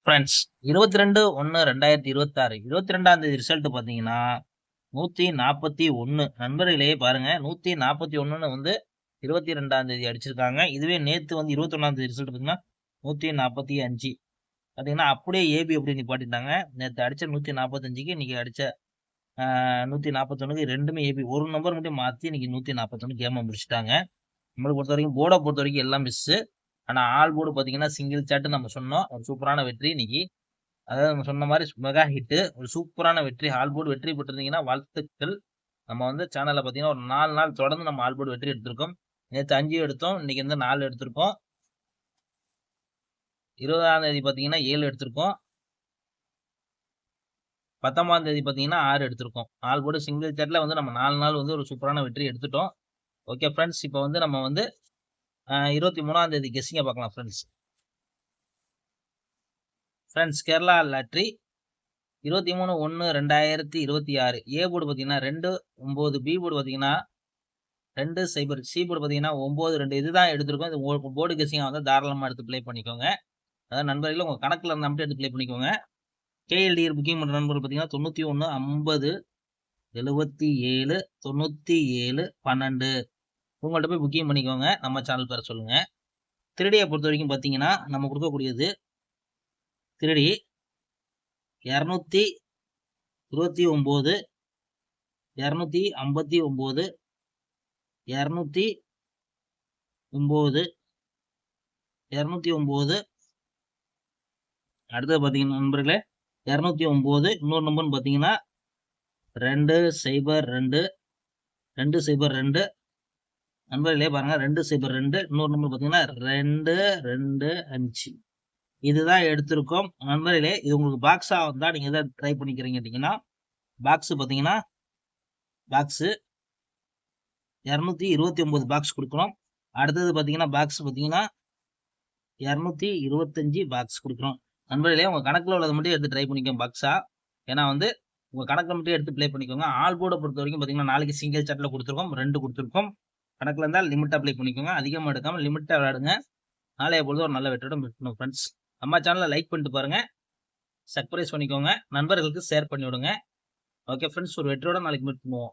Friends 22/1/2026 22ஆம் தேதி result பார்த்தீங்கன்னா 141 நண்பர்களே பாருங்க 141ன்னு வந்து 22ஆம் தேதி அடிச்சிருக்காங்க. இதுவே நேத்து வந்து 21ஆம் தேதி ரிசல்ட் பார்த்தீங்கன்னா 145 பார்த்தீங்கன்னா அப்படியே ஏபி அப்படி நிப்பாட்டிட்டாங்க. நேத்து அடிச்ச 145க்கு இன்னைக்கு அடிச்ச 141க்கு ரெண்டுமே ஏபி ஒரு நம்பர் மட்டும் மாத்தி இன்னைக்கு 141 கேம முடிச்சுட்டாங்க. நம்மளை பொறுத்த வரைக்கும் போர்டை பொறுத்த வரைக்கும் எல்லாம் மிஸ்ஸு. ஆனா ஆல் போர்டு பார்த்தீங்கன்னா சிங்கிள் சாட் நம்ம சொன்னோம். ஒரு சூப்பரான வெற்றி இன்னைக்கு. அதாவது நம்ம சொன்ன மாதிரி மெகா ஹிட் ஒரு சூப்பரான வெற்றி. ஆல் போர்டு வெற்றி பெற்றிருந்தீங்கன்னா வாழ்த்துக்கள். நம்ம வந்து சேனல்ல பார்த்தீங்கன்னா ஒரு 4 நாள் தொடர்ந்து நம்ம ஆல் போர்டு வெற்றி எடுத்திருக்கோம். நேற்று 5 எடுத்தோம். இன்னைக்கு வந்து 4 எடுத்திருக்கோம். 20ஆம் தேதி பார்த்தீங்கன்னா 7 எடுத்திருக்கோம். 19ஆம் தேதி பார்த்தீங்கன்னா 6 எடுத்திருக்கோம். ஆல் போர்டு சிங்கிள் சாட்ல வந்து நம்ம 4 நாள் வந்து ஒரு சூப்பரான வெற்றி எடுத்துட்டோம். ஓகே ஃப்ரெண்ட்ஸ், இப்போ வந்து நம்ம வந்து 23ஆம் தேதி கெஸ்ஸிங்க பார்க்கலாம் friends. Kerala lottery 23/1/2026 A board பார்த்தீங்கன்னா 2-9, பி போர்டு பார்த்தீங்கன்னா 2-0, சி போர்டு பார்த்தீங்கன்னா 9-2. இதுதான் எடுத்திருக்கோம். இது போர்டு கெஸ்ஸிங்காக வந்து தாராளமாக எடுத்து ப்ளே பண்ணிக்கோங்க. அதாவது நண்பர்களே உங்கள் கணக்கில் இருந்த மட்டும் எடுத்து ப்ளே பண்ணிக்கோங்க. கேஎல்டிஆர் புக்கிங் பண்ணுற நண்பர்கள் பார்த்தீங்கன்னா 91 50 77 97 12 உங்கள்கிட்ட போய் புக்கிங் பண்ணிக்கோங்க. நம்ம சேனல் பேரை சொல்லுங்க. திருடியை பொறுத்த வரைக்கும் பார்த்தீங்கன்னா நம்ம கொடுக்கக்கூடியது திருடி 229 259 209 209. அடுத்தது பார்த்தீங்கன்னா நண்பர்களே 209 இன்னொரு நம்பர்னு பார்த்தீங்கன்னா 202 202 நண்பர்களே பாருங்க 202. இன்னொரு நம்பர் பார்த்தீங்கன்னா 225. இதுதான் எடுத்திருக்கோம் நண்பர்களே. இது உங்களுக்கு பாக்ஸா வந்தா நீங்க எதை ட்ரை பண்ணிக்கிறீங்க கேட்டீங்கன்னா பாக்ஸ் பார்த்தீங்கன்னா பாக்ஸ் 229 பாக்ஸ் கொடுக்குறோம். அடுத்தது பார்த்தீங்கன்னா பாக்ஸ் பார்த்தீங்கன்னா 225 பாக்ஸ் கொடுக்குறோம். நண்பர்களே உங்க கணக்குல உள்ளதை மட்டும் எடுத்து ட்ரை பண்ணிக்கோங்க பாக்ஸா. ஏன்னா வந்து உங்க கணக்கில் மட்டும் எடுத்து ப்ளே பண்ணிக்கோங்க. ஆல் போர்டை பொறுத்த வரைக்கும் பார்த்தீங்கன்னா நாளைக்கு சிங்கிள் சாட்ல கொடுத்துருக்கோம், 2 கொடுத்துருக்கோம். கணக்கில் இருந்தால் லிமிட்டாக ப்ளே பண்ணிக்கோங்க. அதிகமாக எடுக்காமல் லிமிட்டாக விளையாடுங்க. நாளைய பொழுது ஒரு நல்ல வெற்றியோட மீட்கணும் ஃப்ரெண்ட்ஸ். நம்ம சேனலை லைக் பண்ணிட்டு பாருங்க, சப்ஸ்கிரைப் பண்ணிக்கோங்க, நண்பர்களுக்கு ஷேர் பண்ணி விடுங்க. ஓகே ஃப்ரெண்ட்ஸ், ஒரு வெற்றியோட நாளைக்கு மீட் பண்ணுவோம்.